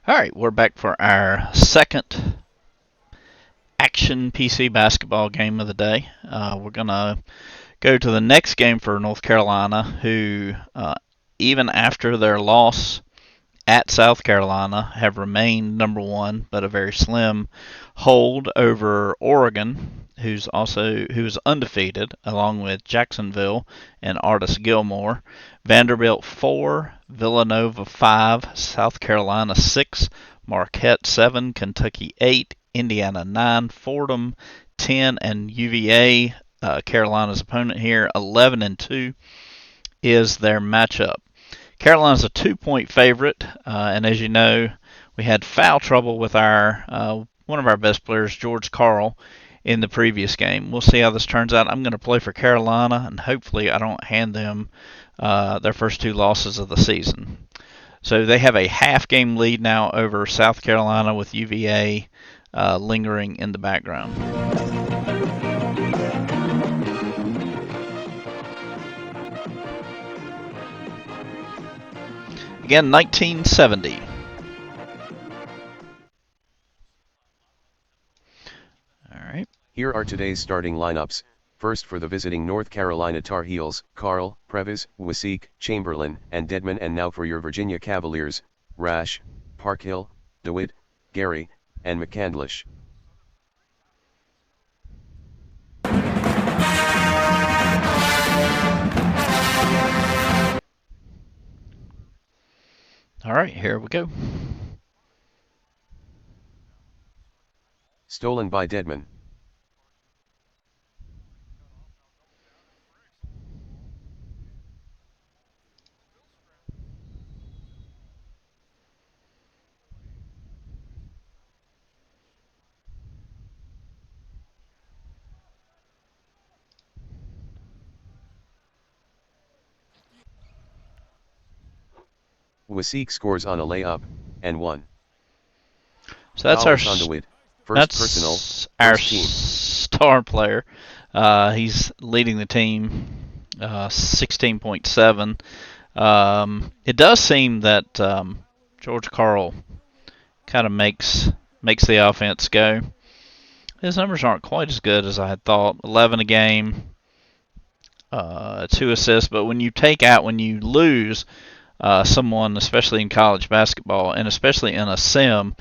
All right, we're back for our second action PC basketball game of the day. We're going to go to the next game for North Carolina, who, even after their loss at South Carolina, have remained number one, but a very slim hold over Oregon, who's undefeated, along with Jacksonville and Artis Gilmore. Vanderbilt 4, Villanova 5, South Carolina 6, Marquette 7, Kentucky 8, Indiana 9, Fordham 10, and UVA, Carolina's opponent here, 11 and 2 is their matchup. Carolina's a 2-point favorite, and as you know, we had foul trouble with our one of our best players, George Karl, in the previous game. We'll see how this turns out. I'm going to play for Carolina, and hopefully I don't hand them their first two losses of the season. So they have a half-game lead now over South Carolina, with UVA lingering in the background. Again, 1970. All right. Here are today's starting lineups. First for the visiting North Carolina Tar Heels, Karl, Previs, Wasik, Chamberlain, and Dedmon. And now for your Virginia Cavaliers, Rash, Parkhill, DeWitt, Gary, and McCandlish. All right, here we go. Stolen by Dedmon. Wasik scores on a layup, and one. So that's Fouls on DeWitt. First personal, our team. star player. He's leading the team, 16.7. It does seem that George Karl kind of makes the offense go. His numbers aren't quite as good as I had thought. 11 a game, 2 assists. But when you lose someone, especially in college basketball, and especially in a sim,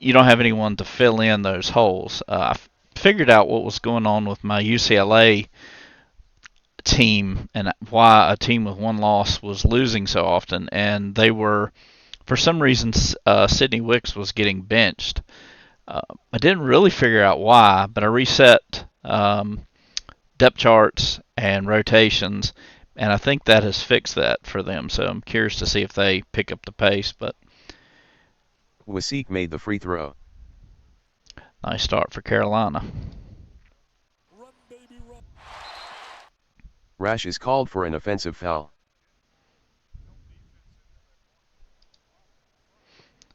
you don't have anyone to fill in those holes. I figured out what was going on with my UCLA team and why a team with one loss was losing so often, and they were, for some reason, Sidney Wicks was getting benched. I didn't really figure out why, but I reset depth charts and rotations, and I think that has fixed that for them. So I'm curious to see if they pick up the pace. But Wasik made the free throw. Nice start for Carolina. Rash is called for an offensive foul.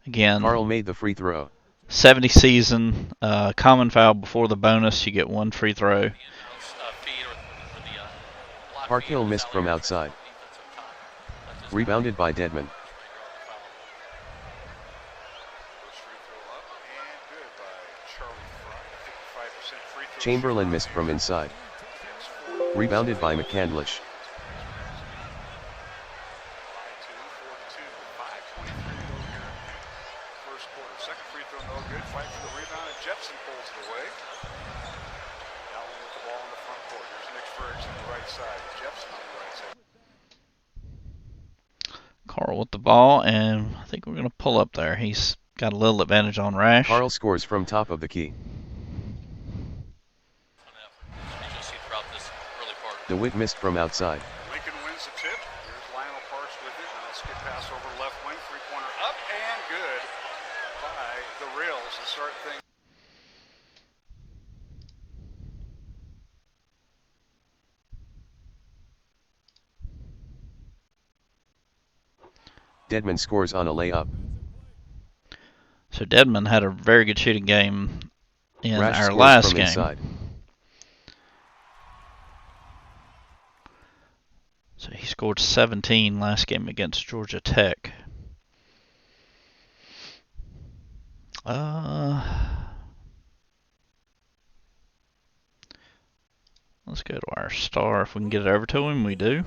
Again, Karl made the free throw. 70 season, common foul before the bonus. You get one free throw. Parkhill missed from outside. Rebounded by Dedmon. Chamberlain missed from inside. Rebounded by McCandlish. Karl with the ball, and I think we're going to pull up there. He's got a little advantage on Rash. Karl scores from top of the key. DeWitt missed from outside. Lincoln wins the tip. Here's Lionel Parks with it. Now skip pass over left wing, three-pointer up and good by the Rails to start things. Dedmon scores on a layup. So Dedmon had a very good shooting game in Rash our scores last from game. Inside. So he scored 17 last game against Georgia Tech. Let's go to our star. If we can get it over to him, we do.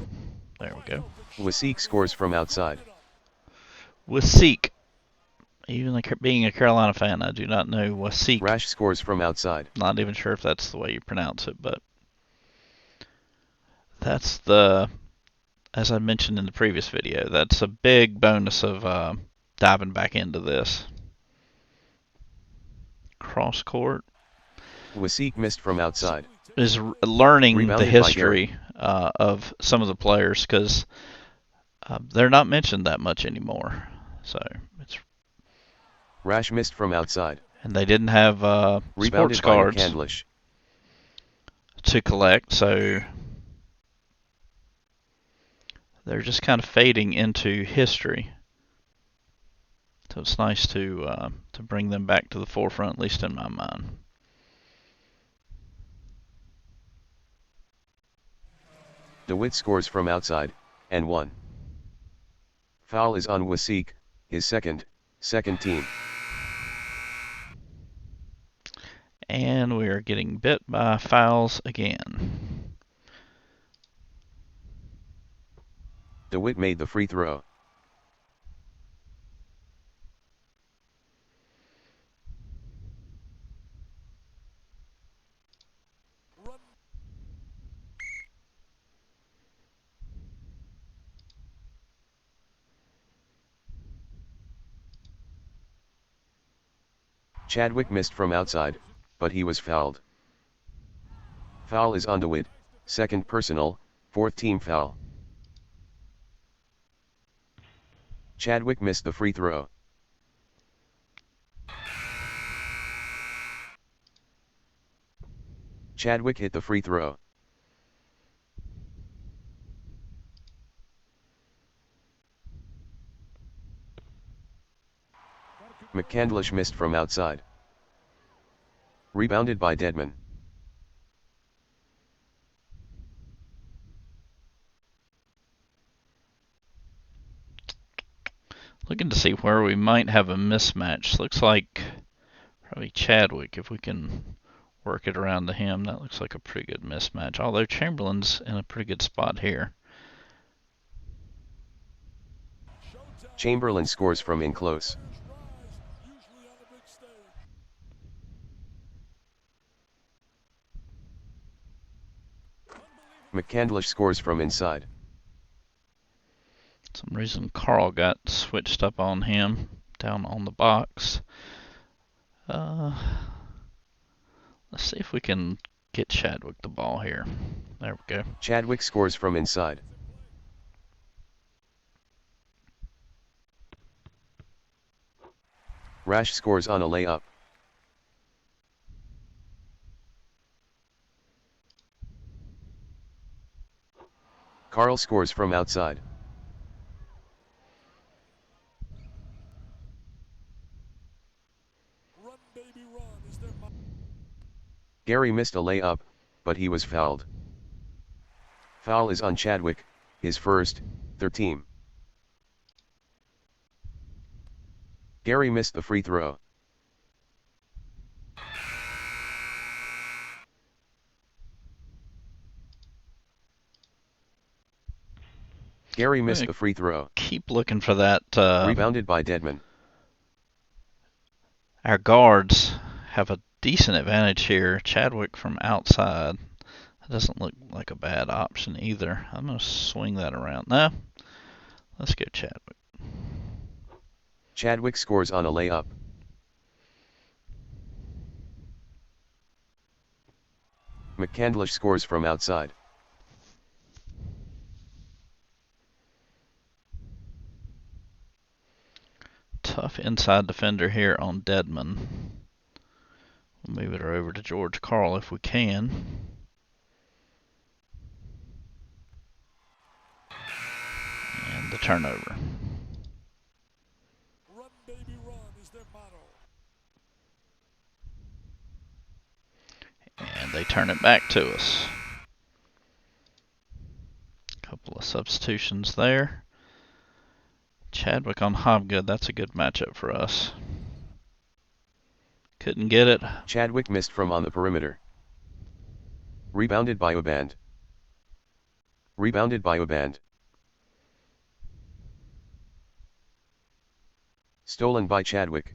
There we go. Wasik scores from outside. Wasik. Even being a Carolina fan, I do not know Wasik. Rash scores from outside. Not even sure if that's the way you pronounce it, but that's the, as I mentioned in the previous video, that's a big bonus of diving back into this. Cross court. Wasik missed from outside. Is learning Rebounded the by history of some of the players, because they're not mentioned that much anymore. So it's Rash missed from outside. And they didn't have sports cards to collect, so they're just kind of fading into history. So it's nice to bring them back to the forefront, at least in my mind. DeWitt scores from outside, and 1. Foul is on Wasik, his second team. And we are getting bit by fouls again. DeWitt made the free throw. Chadwick missed from outside, but he was fouled. Foul is on DeWitt, second personal, 4th team foul. Chadwick missed the free throw. Chadwick hit the free throw. McCandlish missed from outside. Rebounded by Dedman. Looking to see where we might have a mismatch. Looks like probably Chadwick, if we can work it around to him. That looks like a pretty good mismatch, although Chamberlain's in a pretty good spot here. Chamberlain scores from in close. McCandlish scores from inside. For some reason Carl got switched up on him down on the box. Let's see if we can get Chadwick the ball here. There we go. Chadwick scores from inside. Rash scores on a layup. Carl scores from outside. Gary missed a layup, but he was fouled. Foul is on Chadwick, his first, 3rd team. Gary missed the free throw. Gary missed the free throw. Keep looking for that. Rebounded by Dedman. Our guards have a decent advantage here. Chadwick from outside. That doesn't look like a bad option either. I'm going to swing that around. No, let's go Chadwick. Chadwick scores on a layup. McCandlish scores from outside. Tough inside defender here on Dedman. We'll move it over to George Carl if we can. And the turnover. Run, baby, run is their motto. And they turn it back to us. Couple of substitutions there. Chadwick on Hobgood, that's a good matchup for us. Couldn't get it. Chadwick missed from on the perimeter. Rebounded by Oband. Rebounded by Oband. Stolen by Chadwick.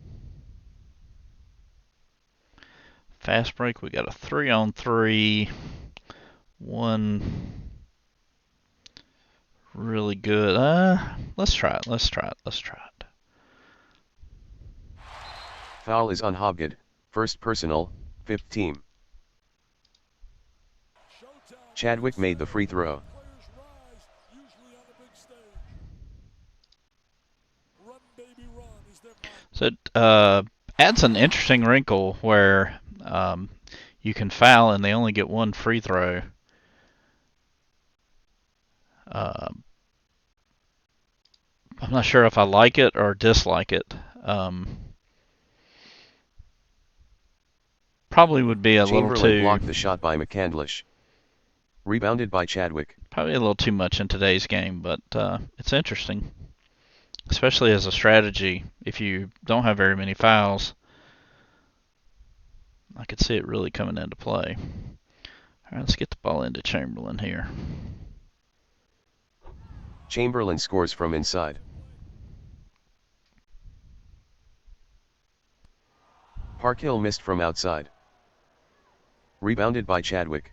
Fast break. We got a 3-on-3. One really good. Let's try it. Let's try it. Foul is on Hobgood. First personal, 5th team. Chadwick made the free throw. So it adds an interesting wrinkle where you can foul and they only get one free throw. I'm not sure if I like it or dislike it. Probably would be a little Chamberlain too. blocked the shot by McCandlish. Rebounded by Chadwick. Probably a little too much in today's game, but it's interesting, especially as a strategy. If you don't have very many fouls, I could see it really coming into play. All right, let's get the ball into Chamberlain here. Chamberlain scores from inside. Parkhill missed from outside. Rebounded by Chadwick.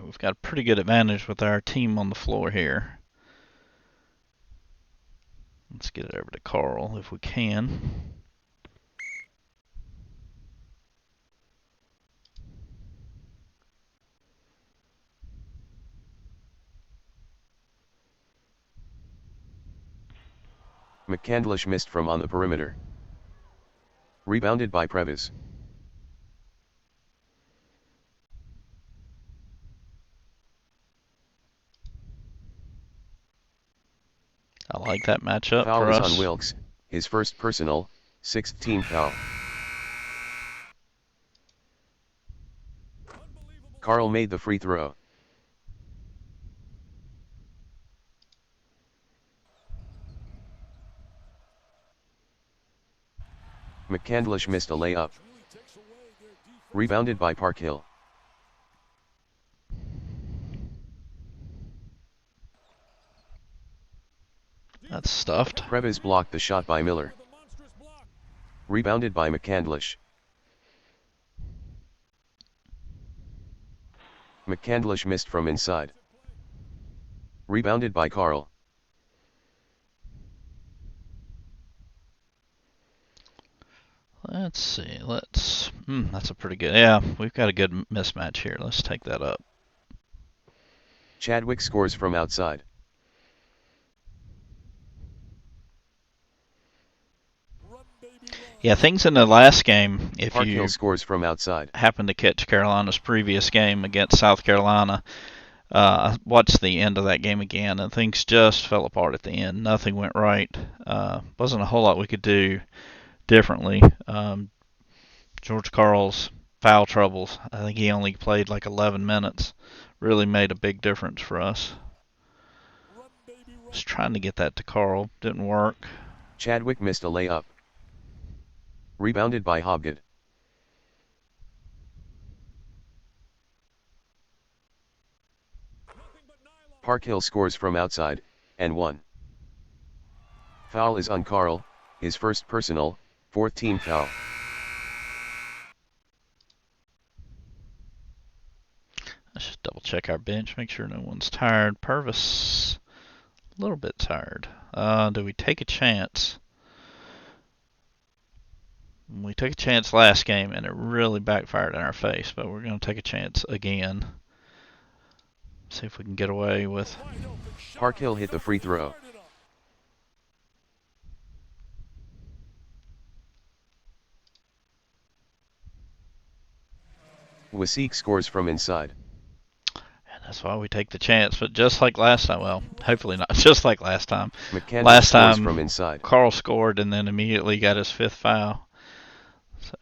We've got a pretty good advantage with our team on the floor here. Let's get it over to Carl if we can. McCandlish missed from on the perimeter. Rebounded by Previs. I like that matchup Foul for is us. on Wilkes, his first personal, 6th team foul. Carl made the free throw. McCandlish missed a layup. Rebounded by Parkhill. That's stuffed. Previs blocked the shot by Miller. Rebounded by McCandlish. McCandlish missed from inside. Rebounded by Carl. Let's see. That's a pretty good. Yeah, we've got a good mismatch here. Let's take that up. Chadwick scores from outside. Yeah, things in the last game, if Parkhill you scores from outside. happen to catch Carolina's previous game against South Carolina, I watched the end of that game again, and things just fell apart at the end. Nothing went right. Wasn't a whole lot we could do differently. George Karl's foul troubles, I think he only played like 11 minutes, really made a big difference for us. Was trying to get that to Karl, didn't work. Chadwick missed a layup. Rebounded by Hobgood. Parkhill scores from outside, and one. Foul is on Carl, his first personal, 4th team foul. Let's just double check our bench, make sure no one's tired. Purvis, a little bit tired. Do we take a chance? We took a chance last game and it really backfired in our face, but we're going to take a chance again. See if we can get away with. Parkhill hit the free throw. Wasik scores from inside. And that's why we take the chance, but just like last time, well, hopefully not just like last time. McCandlish Last scores time, from inside. Carl scored and then immediately got his 5th foul. So.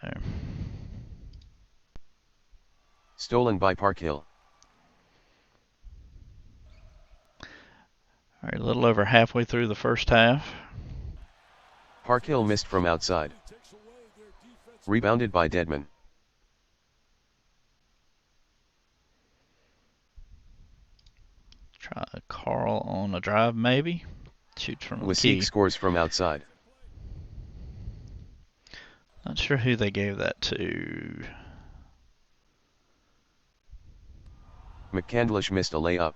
Stolen by Parkhill. All right, a little over halfway through the first half. Parkhill missed from outside. Rebounded by Dedman. Try Carl on a drive, maybe. Shoots from the Wasik key. scores from outside. Not sure who they gave that to. McCandlish missed a layup.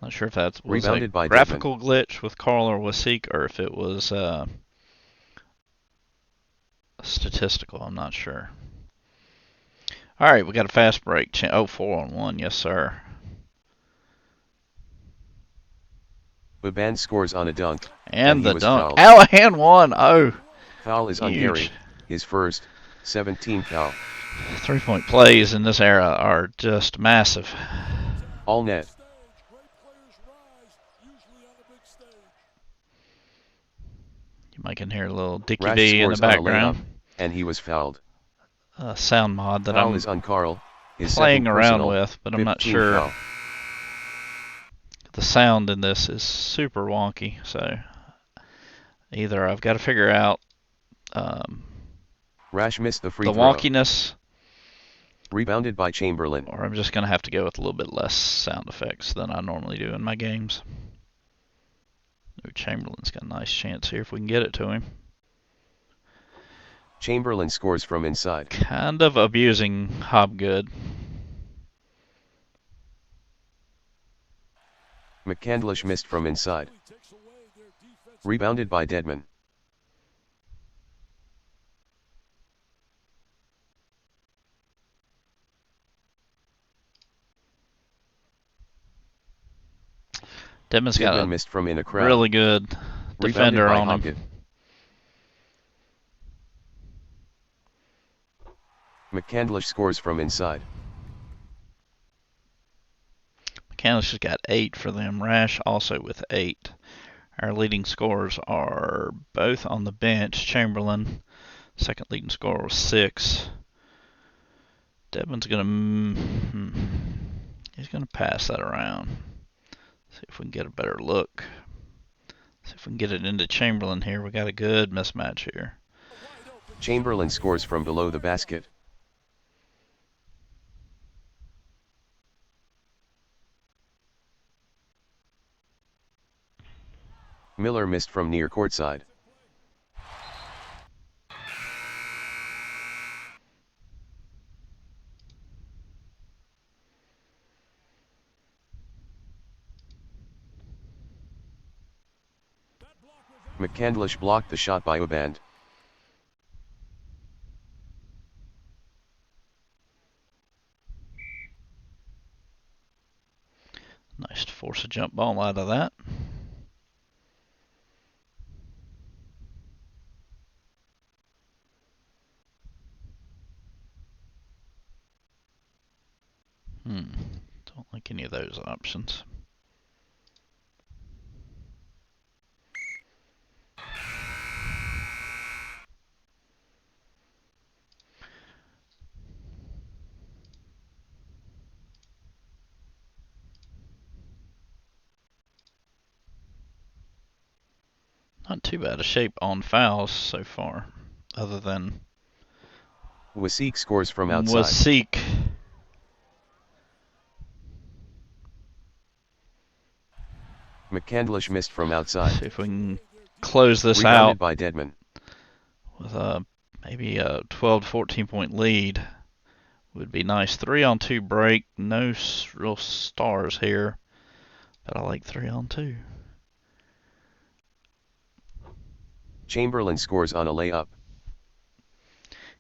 Not sure if that was Rebounded a by graphical glitch with Carl or Wasik, or if it was statistical. I'm not sure. All right, we got a fast break. 4-on-1, yes sir. Baban scores on a dunk. And he the was dunk. fouled. Allahan won. Oh, Foul is on huge. Gary, his first, 17th foul. 3-point plays in this era are just massive. All net. You might can hear a little Dickie Rash D in the scores on a background. layup, and he was fouled. Sound mod that Foul I'm is on Carl, his playing second around personal, with, but I'm not 15th sure. foul. The sound in this is super wonky, so either I've got to figure out Rash missed the free the throw. wonkiness, Rebounded by Chamberlain. or I'm just going to have to go with a little bit less sound effects than I normally do in my games. Ooh, Chamberlain's got a nice chance here if we can get it to him. Chamberlain scores from inside. Kind of abusing Hobgood. McCandlish missed from inside. Rebounded by Dedman. Dedman's got Dedman a missed from in a crowd. really good defender Rebounded by on him. Hopkett. McCandlish scores from inside. McCandlish has got 8 for them. Rash also with 8. Our leading scorers are both on the bench. Chamberlain, second leading scorer, was 6. Dedman's he's gonna pass that around. See if we can get a better look. See if we can get it into Chamberlain here. We got a good mismatch here. Chamberlain scores from below the basket. Miller missed from near courtside. McCandlish blocked the shot by Oband. Nice to force a jump ball out of that. Don't like any of those options. Not too bad a shape on fouls so far, other than Wasik scores from outside. Wasik. McCandlish missed from outside. See if we can close this Rebounded out by Dedman. with maybe a 12 to 14 point lead. Would be nice. 3-on-2 break. No real stars here, but I like 3-on-2. Chamberlain scores on a layup.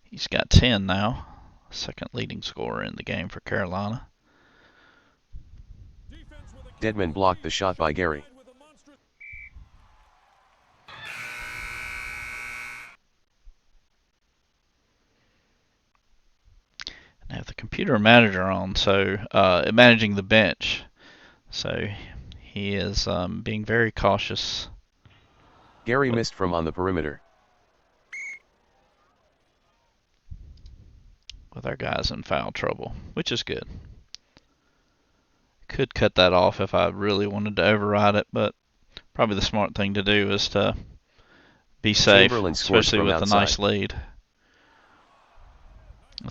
He's got 10 now. Second leading scorer in the game for Carolina. Dedman blocked the shot by Gary. I have the computer manager on, so managing the bench. So he is being very cautious. Gary missed from on the perimeter. With our guys in foul trouble, which is good. Could cut that off if I really wanted to override it, but probably the smart thing to do is to be safe, especially with a nice lead.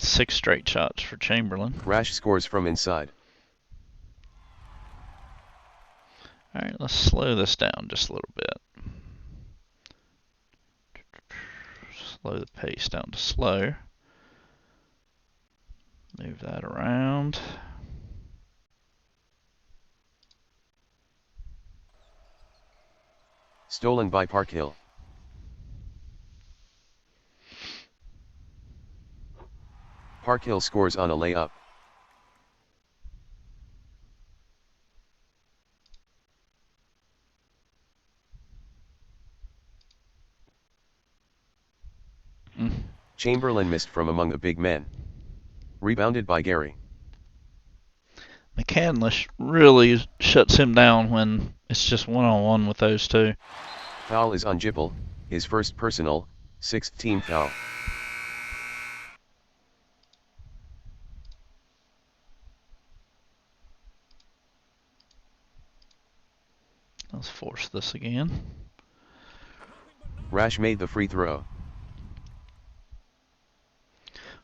6 straight shots for Chamberlain. Rash scores from inside. All right, let's slow this down just a little bit. Slow the pace down to slow. Move that around. Stolen by Parkhill. Parkhill scores on a layup. Chamberlain missed from among the big men. Rebounded by Gary. McCandless really shuts him down when it's just one-on-one with those two. Foul is on Jippel, his first personal, 6th team foul. Let's force this again. Rash made the free throw.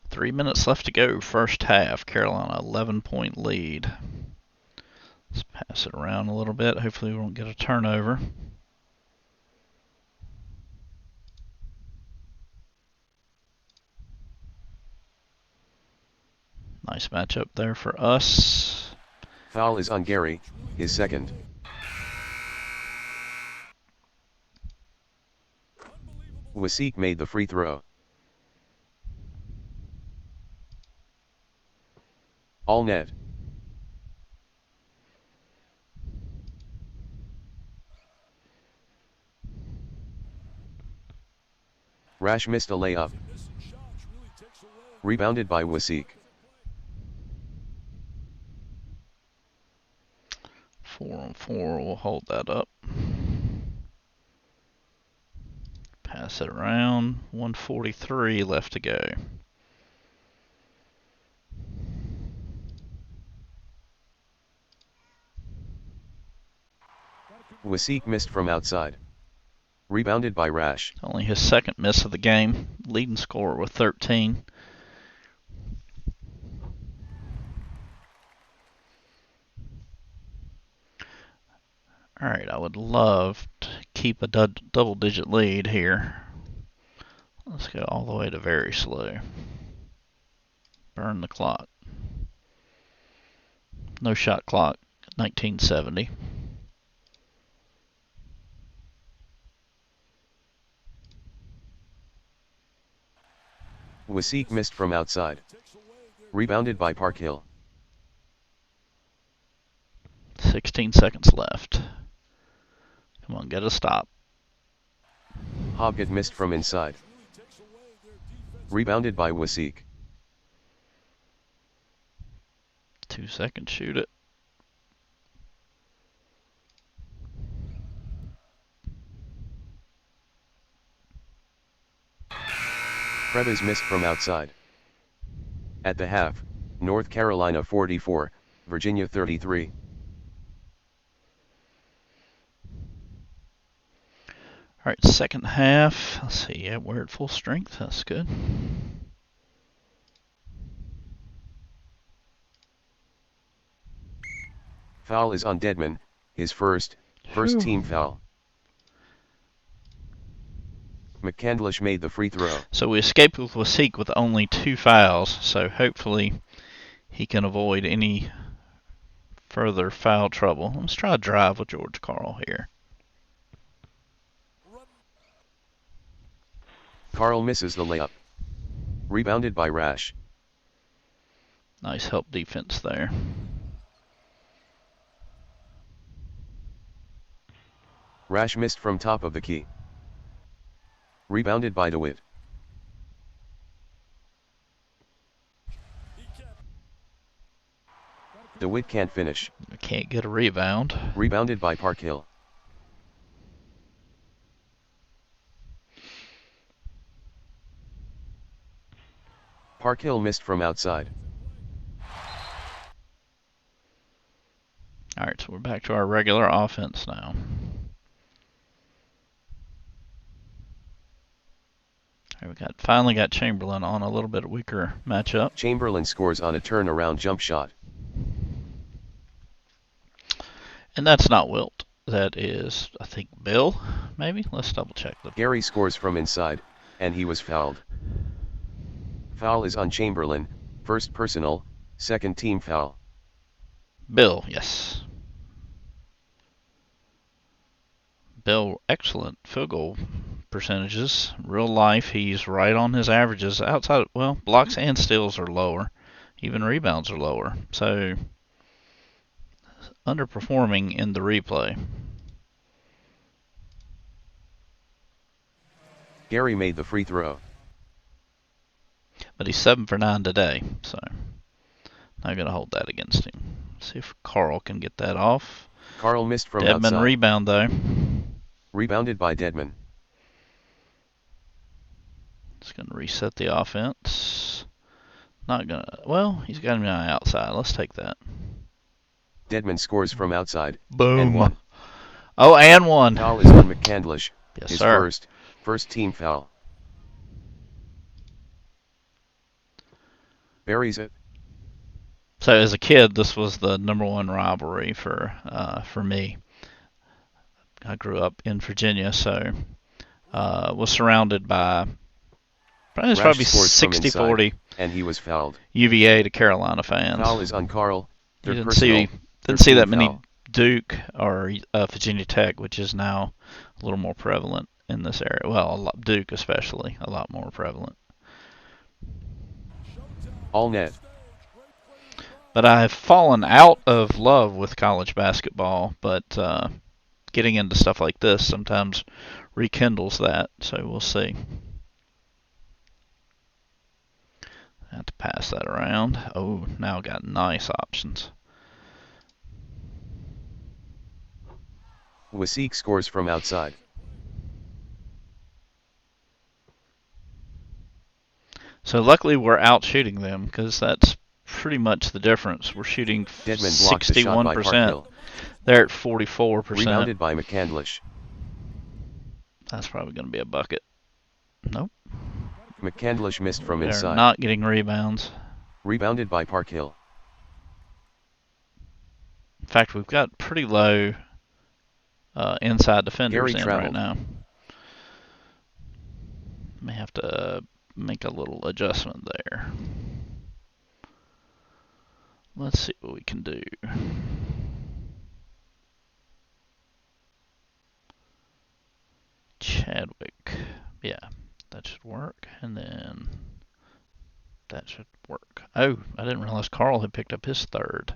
3 minutes left to go, first half. Carolina 11-point lead. Let's pass it around a little bit. Hopefully we won't get a turnover. Nice matchup there for us. Foul is on Gary, his second. Wasik made the free throw. All net. Rash missed a layup. Rebounded by Wasik. 4-on-4, we'll hold that up. Pass it around. 1:43 left to go. Wasik missed from outside. Rebounded by Rash. Only his second miss of the game. Leading scorer with 13. Alright, I would love to keep a double-digit lead here. Let's go all the way to very slow. Burn the clock. No shot clock, 1970. Wasik missed from outside. Rebounded by Parkhill. 16 seconds left. Come on, get a stop. Hobgett missed from inside. Rebounded by Wasik. 2 seconds, shoot it. Prebas missed from outside. At the half, North Carolina 44, Virginia 33. Alright, second half. Let's see, yeah, we're at full strength. That's good. Foul is on Dedman, his first team foul. McCandless made the free throw. So we escaped with Wasik with only 2 fouls, so hopefully he can avoid any further foul trouble. Let's try a drive with George Karl here. Karl misses the layup. Rebounded by Rash. Nice help defense there. Rash missed from top of the key. Rebounded by DeWitt. DeWitt can't finish. Can't get a rebound. Rebounded by Parkhill. Parkhill missed from outside. Alright, so we're back to our regular offense now. We finally got Chamberlain on a little bit weaker matchup. Chamberlain scores on a turnaround jump shot. And that's not Wilt. That is, I think, Bill, maybe? Let's double check. Gary scores from inside, and he was fouled. Foul is on Chamberlain, first personal, second team foul. Bill, yes. Bill, excellent field goal percentages. Real life, he's right on his averages. Outside, well, blocks and steals are lower. Even rebounds are lower. So, underperforming in the replay. Gary made the free throw. But he's 7 for 9 today, so not going to hold that against him. See if Carl can get that off. Carl missed from Dedman outside. Rebound, though. Rebounded by Dedman. It's going to reset the offense. Not going to... Well, he's got him on the outside. Let's take that. Dedman scores from outside. Boom. And one. Oh, and one. Foul is on McCandlish. Yes, his sir. First team foul. Buries it. So as a kid, this was the #1 rivalry for me. I grew up in Virginia, so was surrounded by probably 60-40. And he was fouled. UVA to Carolina fans. Foul is on Carl. You didn't see that many Duke or Virginia Tech, which is now a little more prevalent in this area. Well, Duke especially, a lot more prevalent. All net. But I have fallen out of love with college basketball, but getting into stuff like this sometimes rekindles that, so we'll see. I have to pass that around. Oh, now got nice options. Wasik scores from outside. So luckily we're out shooting them, because that's pretty much the difference. We're shooting 61%. They're at 44%. Rebounded by McCandlish. That's probably going to be a bucket. Nope. McCandlish missed from inside. They're not getting rebounds. Rebounded by Parkhill. In fact, we've got pretty low inside defenders in right now. May have to make a little adjustment there. Let's see what we can do. Chadwick. Yeah, that should work. And then that should work. Oh, I didn't realize Carl had picked up his third.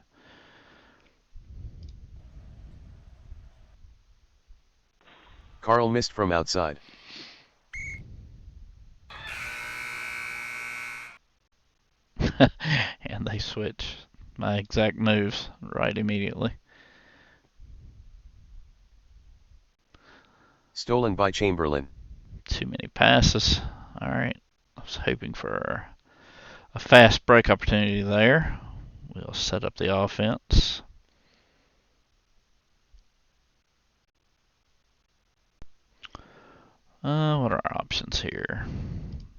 Carl missed from outside. And they switch my exact moves right immediately. Stolen by Chamberlain. Too many passes. All right. I was hoping for a fast break opportunity there. We'll set up the offense. What are our options here?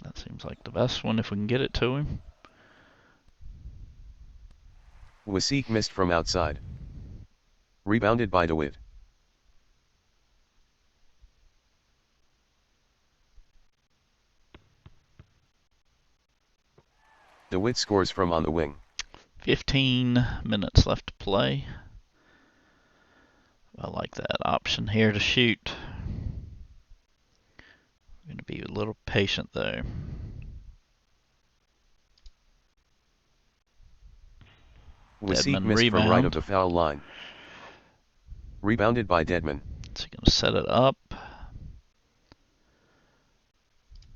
That seems like the best one if we can get it to him. Wasik missed from outside. Rebounded by DeWitt. DeWitt scores from on the wing. 15 minutes left to play. I like that option here to shoot. I'm going to be a little patient though. Wasik missed from right of the foul line. Rebounded by Dedman. So he's going to set it up.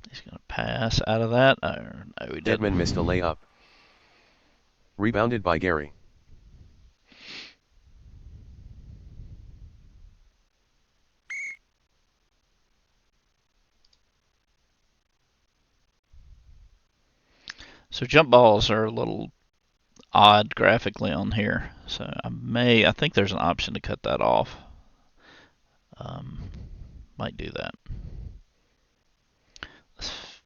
He's going to pass out of that. Oh, no, he didn't. Dedman missed a layup. Rebounded by Gary. So jump balls are a little odd graphically on here. So I think there's an option to cut that off. Might do that. Let's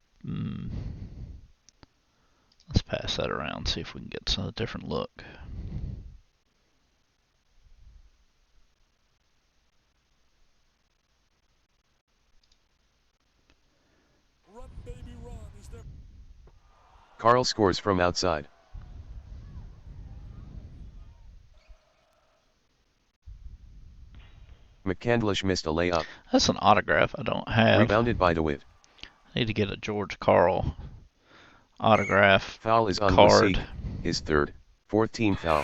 Let's pass that around, see if we can get a different look. Run, baby, run is their Carl scores from outside. McCandlish missed a layup. That's an autograph I don't have. Rebounded by DeWitt. I need to get a George Karl autograph Foul is on card. Wasik, his third, fourth team foul.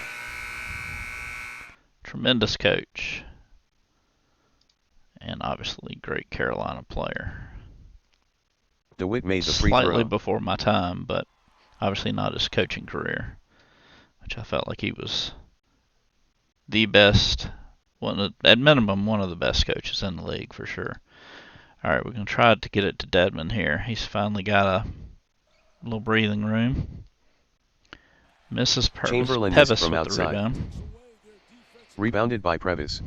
Tremendous coach. And obviously great Carolina player. DeWitt made the free Slightly throw. before my time, but obviously not his coaching career, which I felt like he was the best, at minimum, one of the best coaches in the league for sure. All right, we're going to try to get it to Dedmon here. He's finally got a little breathing room. Misses Chamberlain missed Pevis from with outside. the rebound. away their defense. Rebounded by Previs.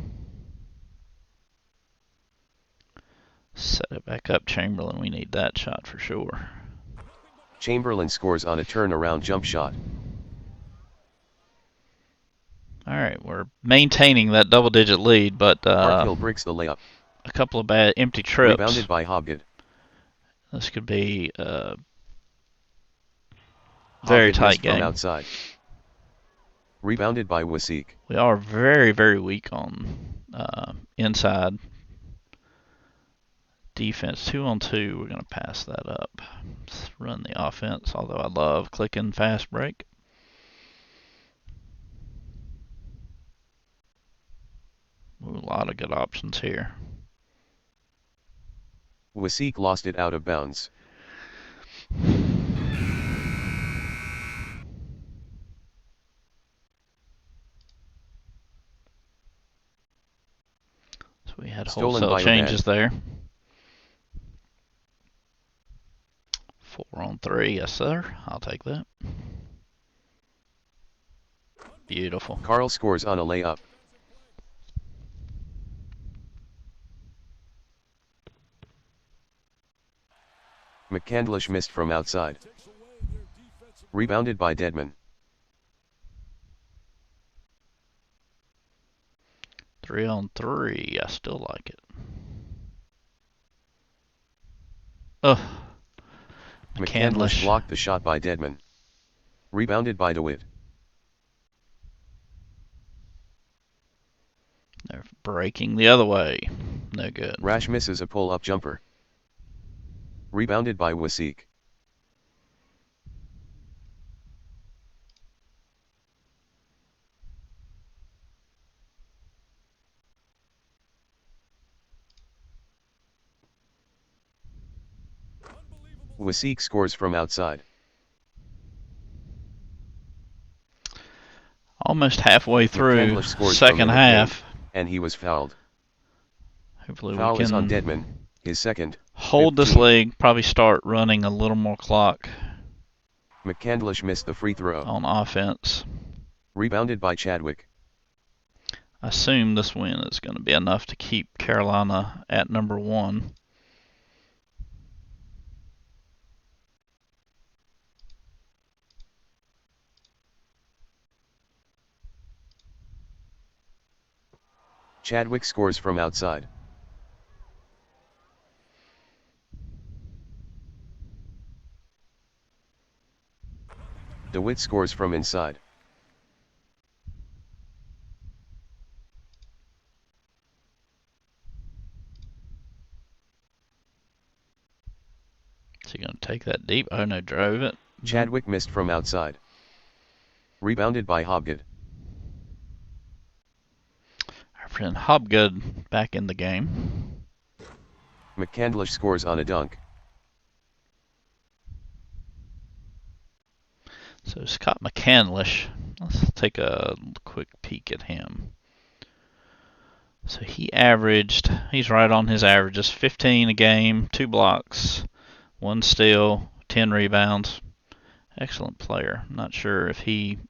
Set it back up, Chamberlain. We need that shot for sure. Chamberlain scores on a turnaround jump shot. All right, we're maintaining that double-digit lead, but Parkhill bricks the layup. a couple of bad empty trips. Rebounded by Hobgood. This could be a very Hobgood tight missed from game. outside. Rebounded by Wasik. We are very, very weak on inside defense. 2-on-2, we're going to pass that up. Let's run the offense, although I love clicking fast break. Ooh, a lot of good options here. Wasik lost it out of bounds. So we had Stolen wholesale by changes there. 4-on-3, yes sir. I'll take that. Beautiful. Carl scores on a layup. McCandlish missed from outside. Takes away their defensive. Rebounded by Dedmon. 3-on-3, I still like it. Ugh. McCandlish blocked the shot by Dedmon. Rebounded by DeWitt. They're breaking the other way. No good. Rash misses a pull-up jumper. Rebounded by Wasik. Wasik scores from outside. Almost halfway through McCandlish scores second from the half. And he was fouled. Hopefully Foul we is on can Dedmon, his second. hold this 15. league, probably start running a little more clock McCandlish missed the free throw. on offense. Rebounded by Chadwick. I assume this win is going to be enough to keep Carolina at number 1. Chadwick scores from outside. DeWitt scores from inside. Is he going to take that deep? Oh no, drove it. Chadwick missed from outside. Rebounded by Hobgood. Our friend Hobgood back in the game. McCandlish scores on a dunk. So Scott McCandlish, let's take a quick peek at him. So he's right on his averages, 15 a game, 2 blocks, 1 steal, 10 rebounds. Excellent player. Not sure if he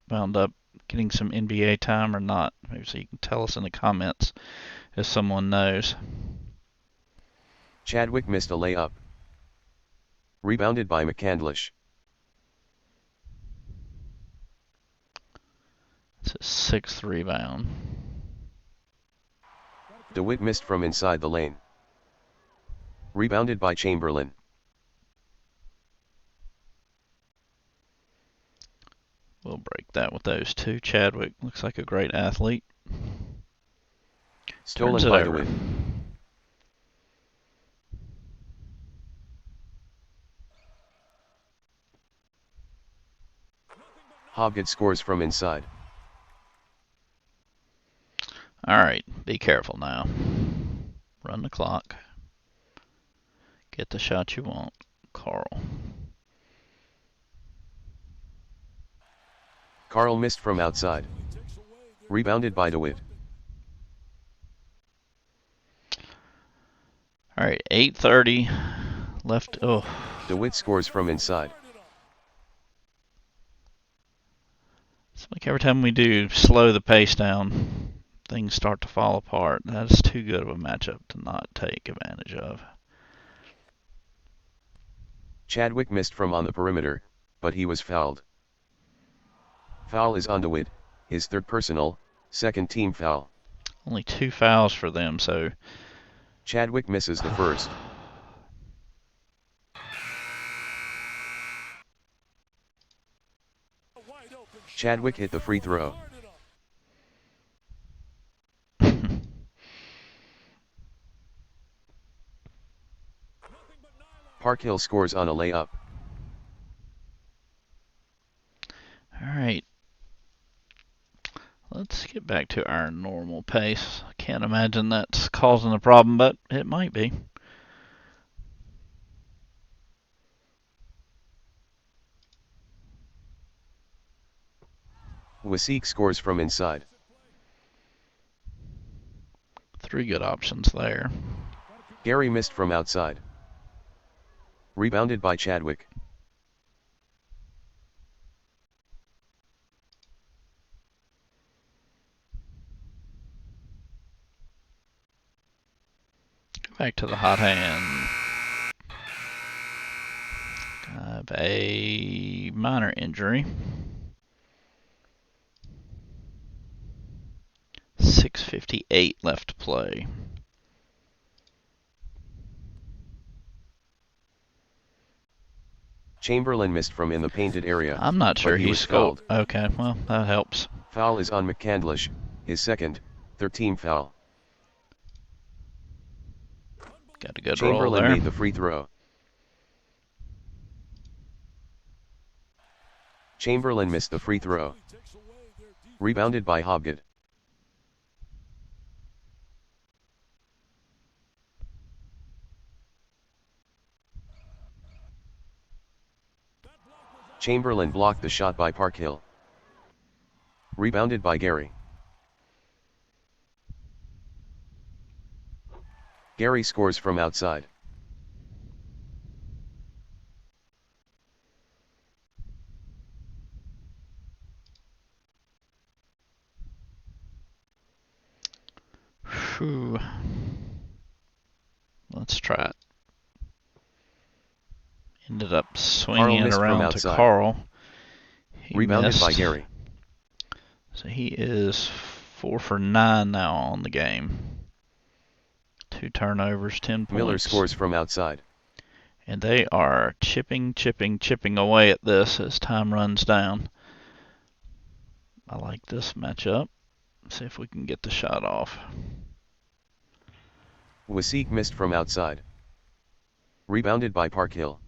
wound up getting some NBA time or not. Maybe so you can tell us in the comments if someone knows. Chadwick missed a layup. Rebounded by McCandlish. It's a sixth rebound. DeWitt missed from inside the lane. Rebounded by Chamberlain. We'll break that with those two. Chadwick looks like a great athlete. Stolen Turns it by over. DeWitt. Hobgood scores from inside. All right, be careful now. Run the clock. Get the shot you want, Carl. Carl missed from outside. Rebounded by DeWitt. All right, 8:30 left. Oh, DeWitt scores from inside. it's like every time we do slow the pace down, things start to fall apart. That's too good of a matchup to not take advantage of. Chadwick missed from on the perimeter, but he was fouled. Foul is on DeWitt, his third personal, second team foul. Only 2 fouls for them, so Chadwick misses the first. Chadwick hit the free throw. Parkhill scores on a layup. all right. Let's get back to our normal pace. I can't imagine that's causing a problem, but it might be. Wasik scores from inside. 3 good options there. Gary missed from outside. Rebounded by Chadwick. Go back to the hot hand. Have a minor injury. 6:58 left to play. Chamberlain missed from in the painted area. I'm not sure but he he was scored. fouled. Okay, well, that helps. Foul is on McCandlish, his second, third team foul. Got a good roll Chamberlain there. made the free throw. Chamberlain missed the free throw. Rebounded by Hobgood. Chamberlain blocked the shot by Parkhill. Rebounded by Gary. Gary scores from outside. Whew. Let's try it. Ended up swinging it missed from around to outside. Carl. He Rebounded missed. by Gary. So he is 4 for 9 now on the game. 2 turnovers, 10 points. Miller scores from outside. And they are chipping away at this as time runs down. I like this matchup. See if we can get the shot off. Wasik missed from outside. Rebounded by Parkhill.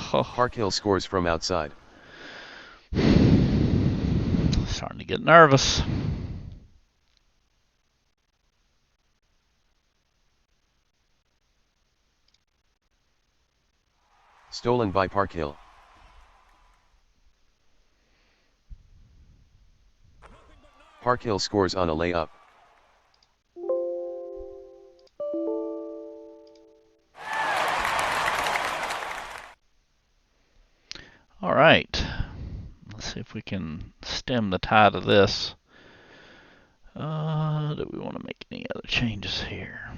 Parkhill scores from outside. Starting to get nervous. Stolen by Parkhill. Parkhill scores on a layup. All right. Let's see if we can stem the tide of this. changes here.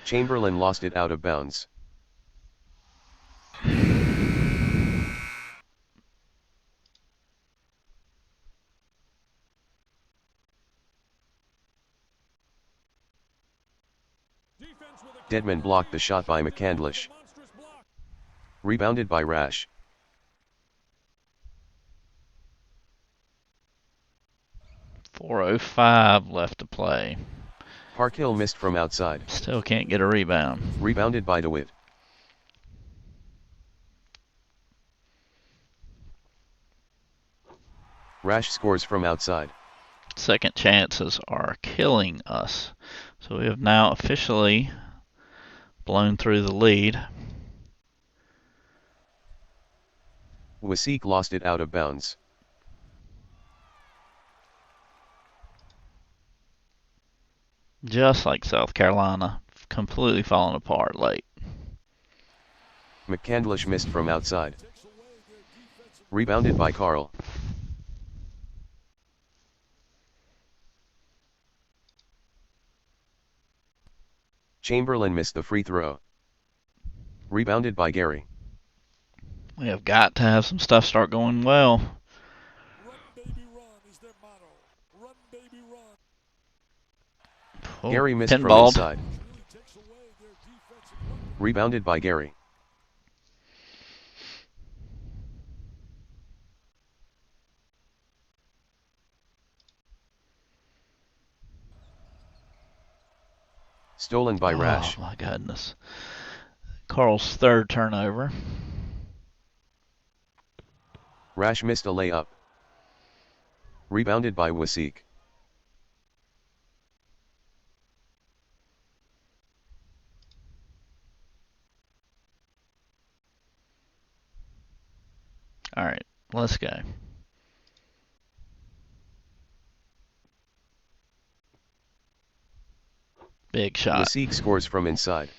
Chamberlain lost it out of bounds. Deadman blocked the shot by McCandlish. Rebounded by Rash. .405 left to play. Parkhill missed from outside. Still can't get a rebound. Rebounded by DeWitt. Rash scores from outside. Second chances are killing us. So we have now officially blown through the lead. Wasik lost it out of bounds. Just like South Carolina, completely falling apart late. McCandlish missed from outside. Rebounded by Carl. Chamberlain missed the free throw. Rebounded by Gary. We have got to have some stuff start going well. Run, baby, run is their motto. Run, baby, run. Oh, Gary missed from pinballed. inside. Rebounded by Gary. Stolen by Rash. Oh my goodness. Carl's third turnover. Rash missed a layup. Rebounded by Wasik. All right, let's go. Big shot. Wasik scores from inside.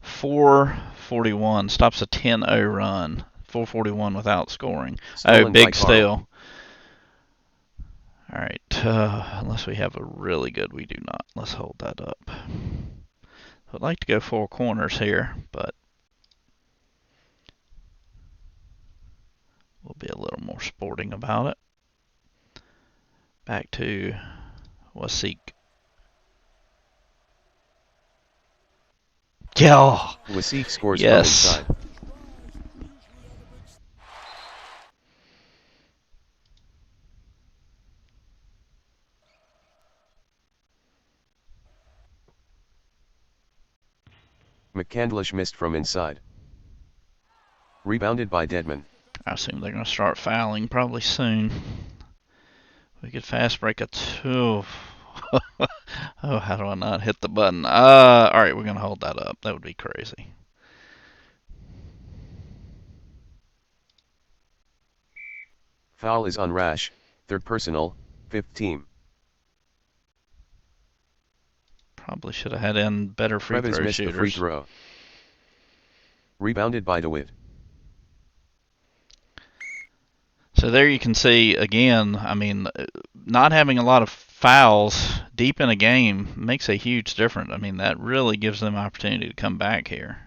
441 stops a 10-0 run. 441 without scoring. Stolen Oh, big by Carl. steal. All right, unless we have a really good, we do not. Let's hold that up. I'd like to go four corners here, but we'll be a little more sporting about it. Back to Wasik. Yeah. Wasik scores Yes. from inside. McCandlish missed from inside. Rebounded by Deadman. I assume they're going to start fouling probably soon. We could fast break a two. Oh, how do I not hit the button? All right, we're going to hold that up. That would be crazy. Foul is on Rash, third personal, fifth team. Probably should have had in better free Previs throw missed shooters. the free throw. Rebounded by DeWitt. So there you can see, again, I mean, not having a lot of fouls deep in a game makes a huge difference. I mean, that really gives them opportunity to come back here.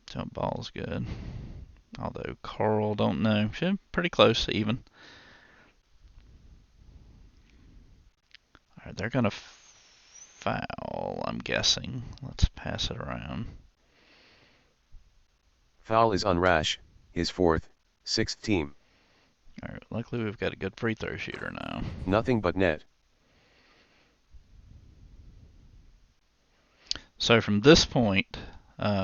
Jump ball is good. Although Carl, don't know. Should pretty close to even. All right, they're going to foul, I'm guessing. Let's pass it around. Foul is on Rash, his fourth, sixth team. All right, luckily we've got a good free throw shooter now. Nothing but net. So from this point,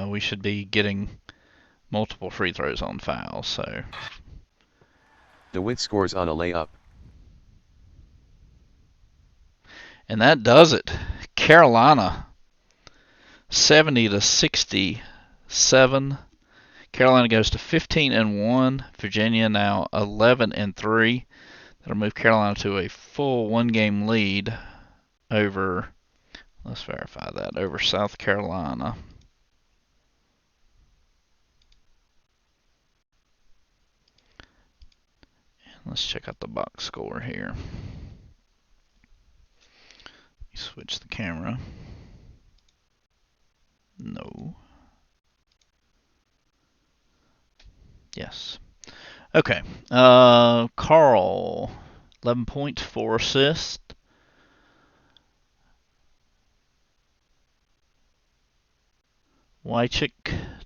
we should be getting multiple free throws on fouls. So DeWitt scores on a layup. and that does it. Carolina 70-67. Carolina goes to 15-1. Virginia now 11-3. That'll move Carolina to a full 1-game lead over, let's verify that, over South Carolina. Let's check out the box score here. Switch the camera. No. Yes. Okay. Carl, 11 points, 4 assists. Wychik,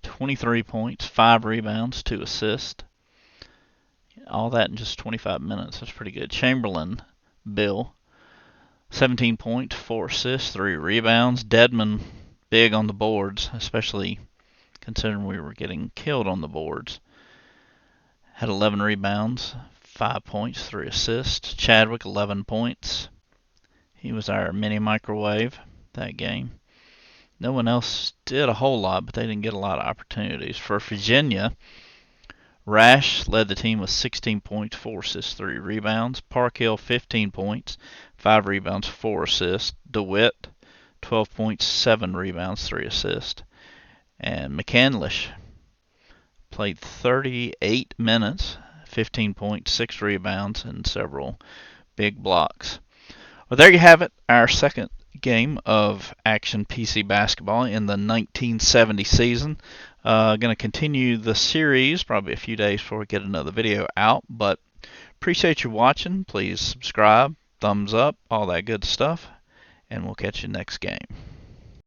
23 points, 5 rebounds, 2 assists. All that in just 25 minutes. That's pretty good. Chamberlain, Bill, 17 points, 4 assists, 3 rebounds. Dedman, big on the boards, especially considering we were getting killed on the boards. Had 11 rebounds, 5 points, 3 assists. Chadwick, 11 points. He was our mini microwave that game. No one else did a whole lot, but they didn't get a lot of opportunities. For Virginia, Rash led the team with 16 points, 4 assists, 3 rebounds. Parkhill, 15 points, 5 rebounds, 4 assists. DeWitt, 12 points, 7 rebounds, 3 assists. And McCandlish played 38 minutes, 15 points, 6 rebounds, and several big blocks. Well, there you have it, our second game of Action PC Basketball in the 1970 season. Going to continue the series probably a few days before we get another video out, but appreciate you watching. Please subscribe, thumbs up, all that good stuff, and we'll catch you next game.